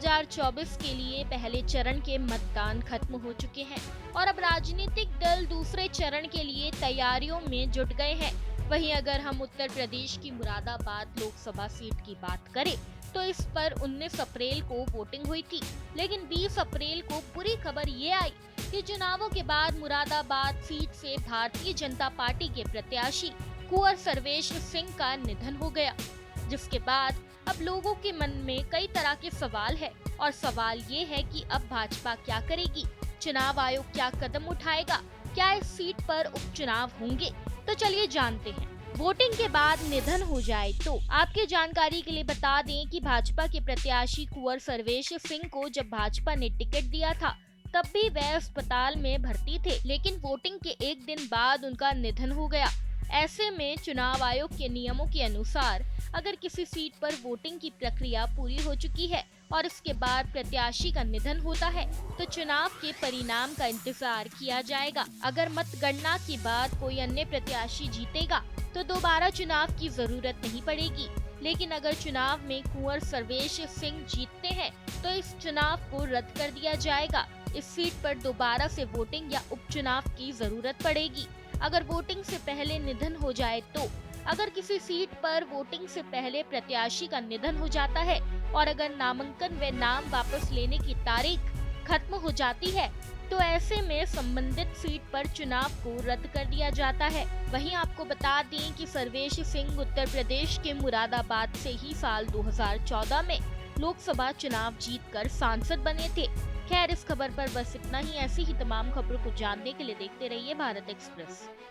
2024 के लिए पहले चरण के मतदान खत्म हो चुके हैं और अब राजनीतिक दल दूसरे चरण के लिए तैयारियों में जुट गए हैं। वहीं अगर हम उत्तर प्रदेश की मुरादाबाद लोकसभा सीट की बात करें तो इस पर 19 अप्रैल को वोटिंग हुई थी, लेकिन 20 अप्रैल को बुरी खबर ये आई कि चुनावों के बाद मुरादाबाद सीट से भारतीय जनता पार्टी के प्रत्याशी कुंवर सर्वेश सिंह का निधन हो गया, जिसके बाद अब लोगों के मन में कई तरह के सवाल है और सवाल ये है कि अब भाजपा क्या करेगी, चुनाव आयोग क्या कदम उठाएगा, क्या इस सीट पर उपचुनाव होंगे? तो चलिए जानते हैं। वोटिंग के बाद निधन हो जाए तो आपके जानकारी के लिए बता दें कि भाजपा के प्रत्याशी कुंवर सर्वेश सिंह को जब भाजपा ने टिकट दिया था तब भी वह अस्पताल में भर्ती थे, लेकिन वोटिंग के एक दिन बाद उनका निधन हो गया। ऐसे में चुनाव आयोग के नियमों के अनुसार अगर किसी सीट पर वोटिंग की प्रक्रिया पूरी हो चुकी है और इसके बाद प्रत्याशी का निधन होता है तो चुनाव के परिणाम का इंतजार किया जाएगा। अगर मतगणना के बाद कोई अन्य प्रत्याशी जीतेगा तो दोबारा चुनाव की जरूरत नहीं पड़ेगी, लेकिन अगर चुनाव में कुंवर सर्वेश सिंह जीतते हैं तो इस चुनाव को रद्द कर दिया जाएगा। इस सीट पर दोबारा से वोटिंग या उपचुनाव की जरूरत पड़ेगी। अगर वोटिंग से पहले निधन हो जाए तो अगर किसी सीट पर वोटिंग से पहले प्रत्याशी का निधन हो जाता है और अगर नामांकन व नाम वापस लेने की तारीख खत्म हो जाती है तो ऐसे में संबंधित सीट पर चुनाव को रद्द कर दिया जाता है। वहीं आपको बता दें कि सर्वेश सिंह उत्तर प्रदेश के मुरादाबाद से ही साल 2014 में लोकसभा चुनाव जीतकर सांसद बने थे। खैर, इस खबर पर बस इतना ही। ऐसी ही तमाम खबरों को जानने के लिए देखते रहिए भारत एक्सप्रेस।